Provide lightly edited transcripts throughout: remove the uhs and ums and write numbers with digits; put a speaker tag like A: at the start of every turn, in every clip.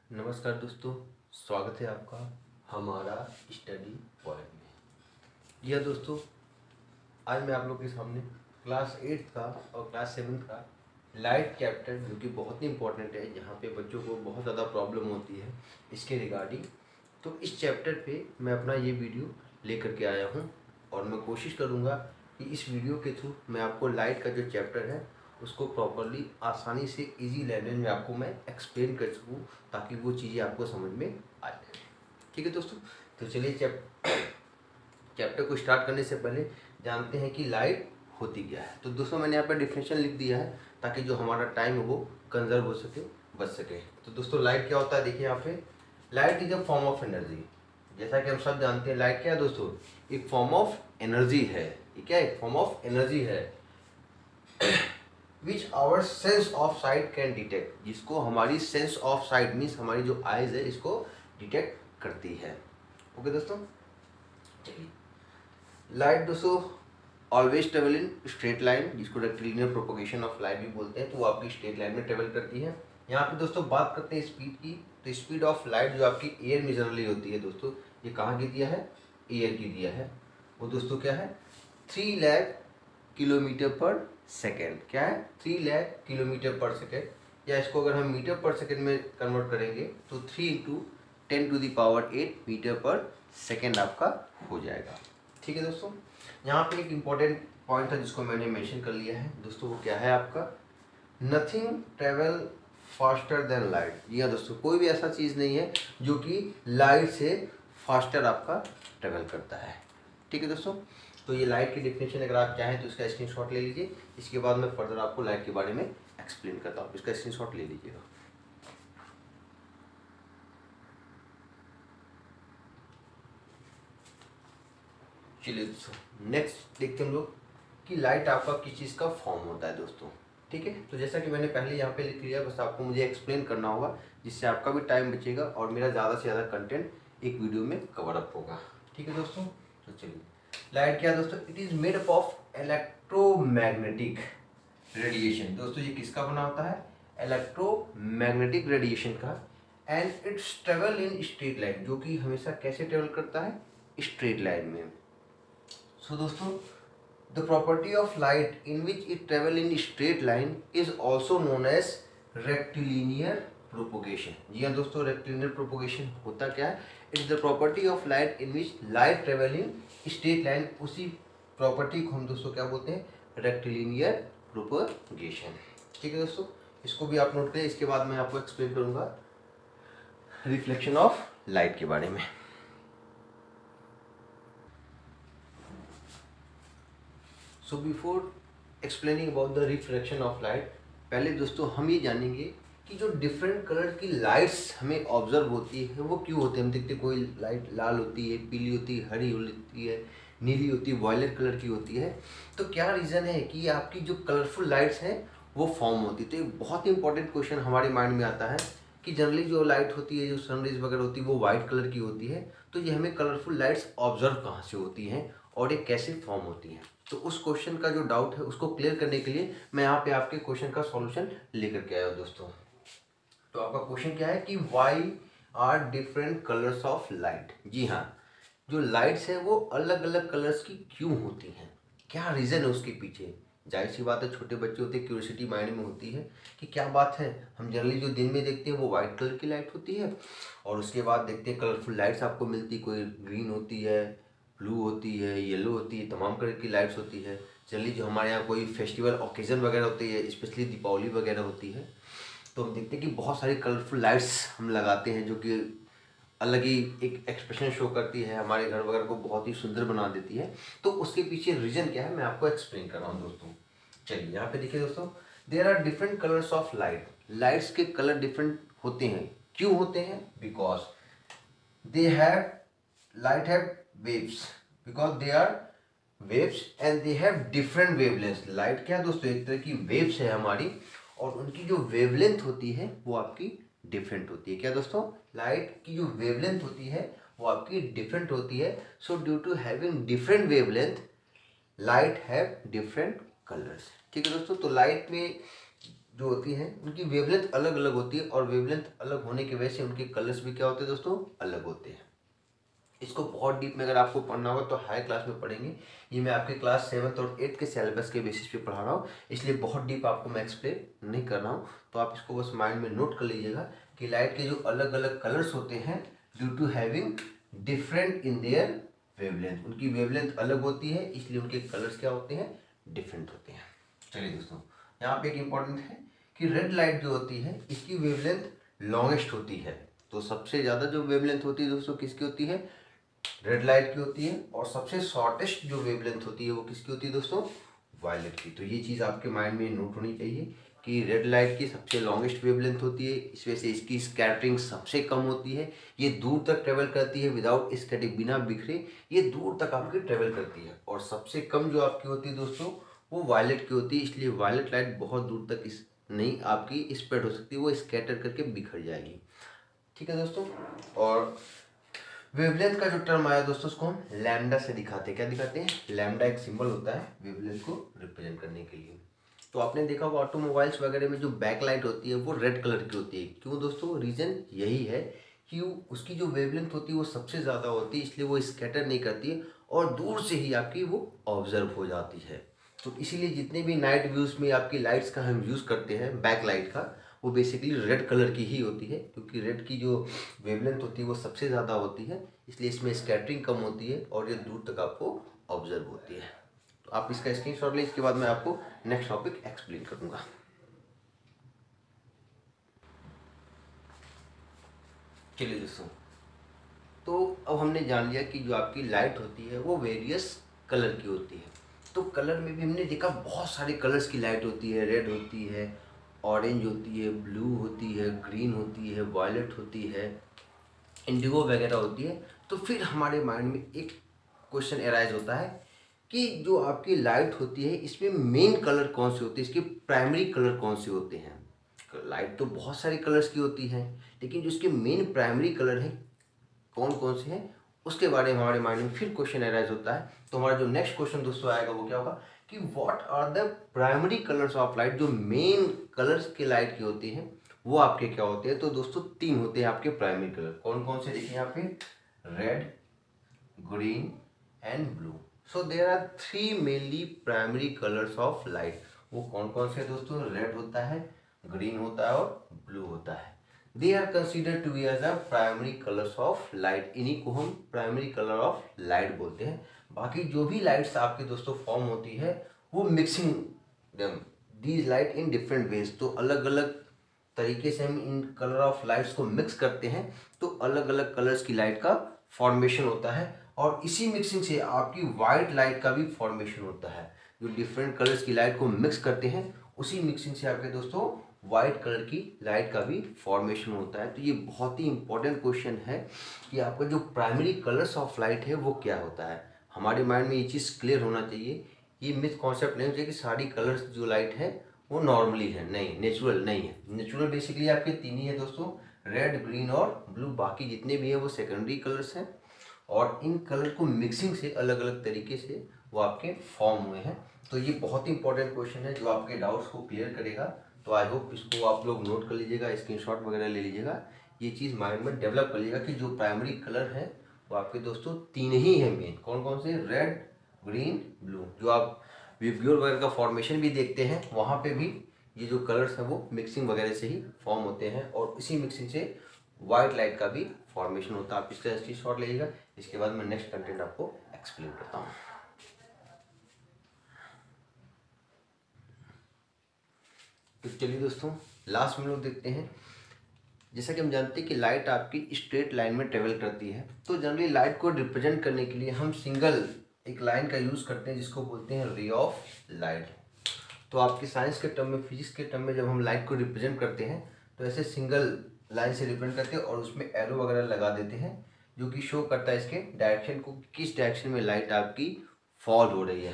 A: नमस्कार दोस्तों, स्वागत है आपका हमारा स्टडी पॉइंट में। जी हाँ दोस्तों, आज मैं आप लोग के सामने क्लास 8 का और क्लास 7 का लाइट चैप्टर, जो कि बहुत ही इंपॉर्टेंट है, जहाँ पे बच्चों को बहुत ज़्यादा प्रॉब्लम होती है इसके रिगार्डिंग। तो इस चैप्टर पे मैं अपना ये वीडियो लेकर के आया हूँ और मैं कोशिश करूँगा कि इस वीडियो के थ्रू मैं आपको लाइट का जो चैप्टर है उसको प्रॉपरली आसानी से इजी लैंग्वेज में आपको मैं एक्सप्लेन कर सकूँ, ताकि वो चीज़ें आपको समझ में आ जाए। ठीक है दोस्तों, तो चलिए चैप्टर को स्टार्ट करने से पहले जानते हैं कि लाइट होती क्या है। तो दोस्तों मैंने यहाँ पर डिफिनेशन लिख दिया है ताकि जो हमारा टाइम है वो कंजर्व हो सके, बच सके। तो दोस्तों लाइट क्या होता है, देखिए यहाँ पे, light is a form of energy. जैसा कि हम सब जानते हैं लाइट क्या है दोस्तों, एक फॉर्म ऑफ एनर्जी है। ये क्या एक फॉर्म ऑफ एनर्जी है which our sense of sight can detect, जिसको हमारी सेंस ऑफ साइट मीन्स हमारी जो आइज है इसको डिटेक्ट करती है। ओके दोस्तों, चलिए। लाइट दोस्तों always travel in straight line, जिसको रेक्टिलिनियर प्रोपोगेशन ऑफ लाइट भी बोलते हैं, तो वो आपकी स्ट्रेट लाइन में ट्रेवल करती है। यहाँ पे दोस्तों बात करते हैं स्पीड की, तो स्पीड ऑफ लाइट जो आपकी एयर में जनरली होती है दोस्तों, ये कहाँ की दिया है, एयर की दिया है। वो दोस्तों क्या है, 3 लाख किलोमीटर पर सेकेंड। क्या है, 3 लाख किलोमीटर पर सेकेंड, या इसको अगर हम मीटर पर सेकेंड में कन्वर्ट करेंगे तो 3 × 10⁸ मीटर पर सेकेंड आपका हो जाएगा। ठीक है दोस्तों, यहाँ पे एक इम्पॉर्टेंट पॉइंट था जिसको मैंने मेंशन कर लिया है दोस्तों, वो क्या है आपका, nothing travel faster than light. जी हाँ दोस्तों, कोई भी ऐसा चीज़ नहीं है जो कि लाइट से फास्टर आपका ट्रेवल करता है। ठीक है दोस्तों, तो ये लाइट की डेफिनेशन अगर आप चाहें तो इसका स्क्रीनशॉट ले लीजिए। इसके बाद मैं फर्दर आपको लाइट के बारे में एक्सप्लेन करता हूँ, इसका स्क्रीनशॉट ले लीजिएगा। चलिए दोस्तों, नेक्स्ट देखते हैं हम लोग कि लाइट आपका किस चीज़ का फॉर्म होता है दोस्तों। ठीक है, तो जैसा कि मैंने पहले यहाँ पे लिख लिया, बस आपको मुझे एक्सप्लेन करना होगा, जिससे आपका भी टाइम बचेगा और मेरा ज़्यादा से ज़्यादा कंटेंट एक वीडियो में कवर अप होगा। ठीक है दोस्तों, तो चलिए, लाइट क्या है दोस्तों, it is made up of electromagnetic radiation. दोस्तों ये किसका बना होता है, इलेक्ट्रोमैग्नेटिक रेडिएशन का। And it's travel in straight line, जो कि हमेशा कैसे ट्रेवल करता है, स्ट्रेट लाइन में। सो दोस्तों, the property of light in which it travel in straight line is also known as rectilinear propagation. जी हाँ दोस्तों, रेक्टिलिनियर प्रोपोगेशन होता क्या है, it is the property of light in which light travel in straight line. उसी property को हम दोस्तों क्या बोलते हैं, रेक्टिलिनियर प्रोपोगेशन। ठीक है दोस्तों, इसको भी आप नोट करें। इसके बाद मैं आपको एक्सप्लेन करूंगा रिफ्लेक्शन ऑफ लाइट के बारे में। So before explaining about the reflection of light, पहले दोस्तों हम ये जानेंगे कि जो डिफरेंट कलर की लाइट्स हमें ऑब्जर्व होती है वो क्यों होती है। हम देखते हैं कोई लाइट लाल होती है, पीली होती है, हरी होती है, नीली होती है, वॉयलेट कलर की होती है। तो क्या रीज़न है कि आपकी जो कलरफुल लाइट्स हैं वो फॉर्म होती है। तो एक बहुत ही इंपॉर्टेंट क्वेश्चन हमारे माइंड में आता है कि जनरली जो लाइट होती है, जो सनरेज वगैरह होती है, वो वाइट कलर की होती है। तो ये हमें कलरफुल लाइट्स ऑब्जर्व कहाँ से होती हैं और ये कैसे फॉर्म होती हैं। तो उस क्वेश्चन का जो डाउट है उसको क्लियर करने के लिए मैं यहाँ पे आपके क्वेश्चन का सॉल्यूशन लेकर के आया हूँ दोस्तों। तो आपका क्वेश्चन क्या है कि why are different colours of light. जी हाँ, जो लाइट्स है वो अलग अलग कलर्स की क्यों होती हैं, क्या रीज़न है उसके पीछे। जाहिर सी बात है, छोटे बच्चे होते हैं, क्यूरियोसिटी माइंड में होती है कि क्या बात है। हम जनरली जो दिन में देखते हैं वो वाइट कलर की लाइट होती है, और उसके बाद देखते हैं कलरफुल लाइट्स आपको मिलती है, कोई ग्रीन होती है, ब्लू होती है, येलो होती है, तमाम कलर की लाइट्स होती है। जनरली जो हमारे यहाँ कोई फेस्टिवल ओकेजन वगैरह होती है, स्पेशली दीपावली वगैरह होती है, तो हम देखते हैं कि बहुत सारी कलरफुल लाइट्स हम लगाते हैं, जो कि अलग ही एक एक्सप्रेशन शो करती है, हमारे घर वगैरह को बहुत ही सुंदर बना देती है। तो उसके पीछे रीज़न क्या है मैं आपको एक्सप्लेन कर रहा हूँ दोस्तों। चलिए यहाँ पे देखिए दोस्तों, there are different colours of light. Lights के कलर डिफरेंट होते हैं, क्यों होते हैं, because they have light have waves, because they are waves and they have different wavelength. लाइट क्या है दोस्तों, एक तरह की वेव्स है हमारी, और उनकी जो वेवलेंथ होती है वो आपकी डिफरेंट होती है। क्या दोस्तों, लाइट की जो वेवलेंथ होती है वो आपकी डिफरेंट होती है। So due to having different wavelength light have different colours. ठीक है दोस्तों, तो लाइट में जो होती हैं उनकी वेवलेंथ अलग अलग होती है, और वेवलेंथ अलग होने की वजह से उनके कलर्स भी क्या होते हैं दोस्तों, अलग होते हैं। इसको बहुत डीप में अगर आपको पढ़ना होगा तो हाई क्लास में पढ़ेंगे। ये मैं आपके क्लास 7th और 8th के सिलेबस के बेसिस पे पढ़ा रहा हूँ, इसलिए बहुत डीप आपको मैं एक्सप्लेन नहीं कर रहा हूँ। तो आप इसको बस माइंड में नोट कर लीजिएगा कि लाइट के जो अलग अलग कलर्स होते हैं due to having different in their wavelength, उनकी वेवलेंथ अलग होती है, इसलिए उनके कलर्स क्या होते हैं, डिफरेंट होते हैं। चलिए दोस्तों, यहाँ पे एक इम्पॉर्टेंट है कि रेड लाइट जो होती है इसकी वेवलेंथ लॉन्गेस्ट होती है। तो सबसे ज़्यादा जो वेवलेंथ होती है दोस्तों किसकी होती है, रेड लाइट की होती है। और सबसे शॉर्टेस्ट जो वेवलेंथ होती है वो किसकी होती है दोस्तों, वायलेट की। तो ये चीज़ आपके माइंड में नोट होनी चाहिए कि रेड लाइट की सबसे लॉन्गेस्ट वेवलेंथ होती है, इस वजह से इसकी स्कैटरिंग सबसे कम होती है, ये दूर तक ट्रेवल करती है विदाउट स्कैटरिंग, बिना बिखरे ये दूर तक आपकी ट्रेवल करती है। और सबसे कम जो आपकी होती है दोस्तों वो वायलेट की होती है, इसलिए वायलेट लाइट बहुत दूर तक इस नहीं आपकी स्प्रेड हो सकती, वो स्कैटर करके बिखर जाएगी। ठीक है दोस्तों, और वेवलेंथ का जो टर्म आया दोस्तों उसको हम लैम्डा से दिखाते हैं। क्या दिखाते हैं, लैम्डा एक सिंबल होता है वेवलेंथ को रिप्रेजेंट करने के लिए। तो आपने देखा होगा ऑटोमोबाइल्स वगैरह में जो बैक लाइट होती है वो रेड कलर की होती है। क्यों दोस्तों, रीज़न यही है कि उसकी जो वेवलेंथ होती है वो सबसे ज़्यादा होती है, इसलिए वो स्कैटर नहीं करती है और दूर से ही आपकी वो ऑब्जर्व हो जाती है। तो इसीलिए जितने भी नाइट व्यूज़ में आपकी लाइट्स का हम यूज़ करते हैं बैक लाइट का, वो बेसिकली रेड कलर की ही होती है, क्योंकि रेड की जो वेवलेंथ होती है वो सबसे ज़्यादा होती है, इसलिए इसमें स्कैटरिंग कम होती है और ये दूर तक आपको ऑब्जर्व होती है। तो आप इसका स्क्रीनशॉट लें, इसके बाद मैं आपको नेक्स्ट टॉपिक एक्सप्लेन करूँगा। चलिए दोस्तों, तो अब हमने जान लिया कि जो आपकी लाइट होती है वो वेरियस कलर की होती है। तो कलर में भी हमने देखा बहुत सारे कलर्स की लाइट होती है, रेड होती है, ऑरेंज होती है, ब्लू होती है, ग्रीन होती है, वायलेट होती है, इंडिगो वगैरह होती है। तो फिर हमारे माइंड में एक क्वेश्चन अराइज होता है कि जो आपकी लाइट होती है इसमें मेन कलर कौन से होते हैं, इसके प्राइमरी कलर कौन से होते हैं। लाइट तो बहुत सारे कलर्स की होती है, लेकिन जो इसके मेन प्राइमरी कलर है कौन कौन से हैं उसके बारे में हमारे माइंड में फिर क्वेश्चन अराइज होता है। तो हमारा जो नेक्स्ट क्वेश्चन दोस्तों आएगा वो क्या होगा कि what are the primary colours of light, जो मेन कलर्स के लाइट की होती हैं वो आपके क्या होते हैं। तो दोस्तों 3 होते हैं आपके प्राइमरी कलर, कौन कौन से देखिए यहाँ पे, red, green and blue. So there are 3 mainly primary colours of light. वो कौन कौन से दोस्तों, रेड होता है, ग्रीन होता है और ब्लू होता है। They are considered to be as a primary colours of light, इन्हीं को हम प्राइमरी कलर ऑफ लाइट बोलते हैं। बाकी जो भी लाइट्स आपके दोस्तों फॉर्म होती है वो mixing these light in different ways. तो अलग अलग तरीके से हम इन कलर ऑफ लाइट्स को मिक्स करते हैं, तो अलग अलग कलर्स की लाइट का फॉर्मेशन होता है, और इसी मिक्सिंग से आपकी वाइट लाइट का भी फॉर्मेशन होता है। जो डिफरेंट कलर्स की लाइट को मिक्स करते हैं उसी मिक्सिंग से आपके दोस्तों वाइट कलर की लाइट का भी फॉर्मेशन होता है। तो ये बहुत ही इंपॉर्टेंट क्वेश्चन है कि आपका जो प्राइमरी कलर्स ऑफ लाइट है वो क्या होता है। हमारे माइंड में ये चीज़ क्लियर होना चाहिए, ये मिथ कॉन्सेप्ट नहीं चाहिए कि सारी कलर्स जो लाइट है वो नॉर्मली है, नहीं, नेचुरल नहीं है। नेचुरल बेसिकली आपके 3 ही है दोस्तों, रेड, ग्रीन और ब्लू। बाकी जितने भी है वो सेकेंडरी कलर्स हैं, और इन कलर को मिक्सिंग से अलग अलग तरीके से वो आपके फॉर्म हुए हैं। तो ये बहुत ही इंपॉर्टेंट क्वेश्चन है जो आपके डाउट्स को क्लियर करेगा। तो आई होप इसको आप लोग नोट कर लीजिएगा, स्क्रीनशॉट वगैरह ले लीजिएगा, ये चीज़ माइंड में डेवलप कर लीजिएगा कि जो प्राइमरी कलर है वो आपके दोस्तों 3 ही है मेन। कौन कौन से, रेड, ग्रीन, ब्लू। जो आप विब्ग्योर वगैरह का फॉर्मेशन भी देखते हैं वहाँ पे भी ये जो कलर्स हैं वो मिक्सिंग वगैरह से ही फॉर्म होते हैं, और इसी मिक्सिंग से वाइट लाइट का भी फॉर्मेशन होता है। आप इसका स्क्रीनशॉट लीजिएगा, इसके बाद मैं नेक्स्ट कंटेंट आपको एक्सप्लेन करता हूँ। तो चलिए दोस्तों, लास्ट में लोग देखते हैं, जैसा कि हम जानते हैं कि लाइट आपकी स्ट्रेट लाइन में ट्रेवल करती है, तो जनरली लाइट को रिप्रेजेंट करने के लिए हम सिंगल एक लाइन का यूज़ करते हैं जिसको बोलते हैं रे ऑफ लाइट। तो आपकी साइंस के टर्म में, फिजिक्स के टर्म में जब हम लाइट को रिप्रेजेंट करते हैं तो ऐसे सिंगल लाइन से रिप्रेजेंट करते हैं और उसमें एरो वगैरह लगा देते हैं जो कि शो करता है इसके डायरेक्शन को, किस डायरेक्शन में लाइट आपकी फॉल हो रही है।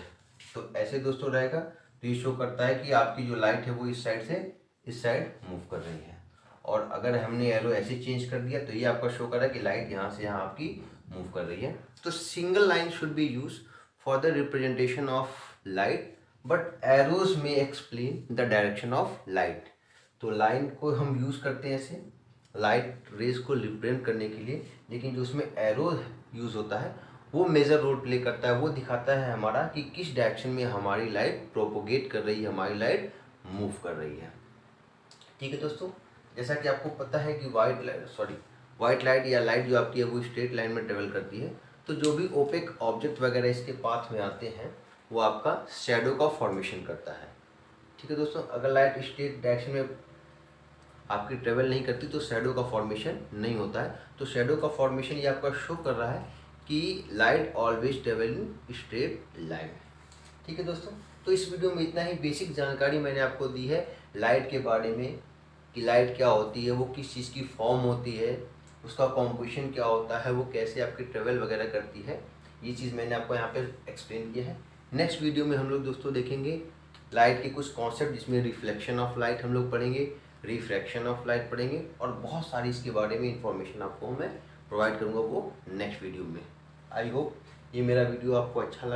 A: तो ऐसे दोस्तों रहेगा, तो ये शो करता है कि आपकी जो लाइट है वो इस साइड से इस साइड मूव कर रही है। और अगर हमने एरो ऐसे चेंज कर दिया तो ये आपका शो कर रहा है कि लाइट यहाँ से यहाँ आपकी मूव कर रही है। तो single line should be use for the representation of light, but arrows में explain the direction of light. तो लाइन को हम यूज़ करते हैं ऐसे लाइट रेज को रिप्रेजेंट करने के लिए, लेकिन जो उसमें एरो यूज़ होता है वो मेजर रोल प्ले करता है। वो दिखाता है हमारा कि किस डायरेक्शन में हमारी लाइट प्रोपोगेट कर रही है, हमारी लाइट मूव कर रही है। ठीक है दोस्तों, जैसा कि आपको पता है कि वाइट लाइट या लाइट जो आपकी है वो स्ट्रेट लाइन में ट्रेवल करती है। तो जो भी ओपेक ऑब्जेक्ट वगैरह इसके पाथ में आते हैं वो आपका शैडो का फॉर्मेशन करता है। ठीक है दोस्तों, अगर लाइट स्ट्रेट डायरेक्शन में आपकी ट्रेवल नहीं करती तो शैडो का फॉर्मेशन नहीं होता है। तो शैडो का फॉर्मेशन ये आपका शो कर रहा है कि light always travel in straight line. ठीक है दोस्तों, तो इस वीडियो में इतना ही बेसिक जानकारी मैंने आपको दी है लाइट के बारे में, कि लाइट क्या होती है, वो किस चीज़ की फॉर्म होती है, उसका कॉम्पोजिशन क्या होता है, वो कैसे आपकी ट्रेवल वगैरह करती है। ये चीज़ मैंने आपको यहाँ पे एक्सप्लेन किया है। नेक्स्ट वीडियो में हम लोग दोस्तों देखेंगे लाइट के कुछ कॉन्सेप्ट, जिसमें रिफ्लेक्शन ऑफ लाइट हम लोग पढ़ेंगे, रिफ्रैक्शन ऑफ लाइट पढ़ेंगे, और बहुत सारी इसके बारे में इंफॉर्मेशन आपको मैं प्रोवाइड करूँगा वो नेक्स्ट वीडियो में। आई होप ये मेरा वीडियो आपको अच्छा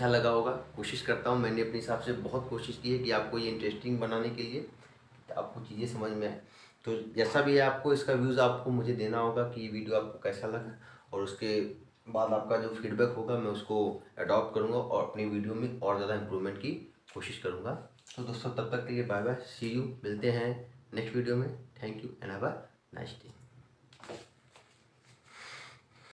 A: लगा होगा। कोशिश करता हूँ, मैंने अपने हिसाब से बहुत कोशिश की है कि आपको ये इंटरेस्टिंग बनाने के लिए, आपको चीज़ें समझ में आए। तो जैसा भी है आपको इसका व्यूज़ आपको मुझे देना होगा कि ये वीडियो आपको कैसा लगा, और उसके बाद आपका जो फीडबैक होगा मैं उसको अडॉप्ट करूँगा और अपनी वीडियो में और ज़्यादा इम्प्रूवमेंट की कोशिश करूँगा। तो दोस्तों तब तक के लिए बाय बाय, सी यू, मिलते हैं नेक्स्ट वीडियो में। Thank you and have a nice day.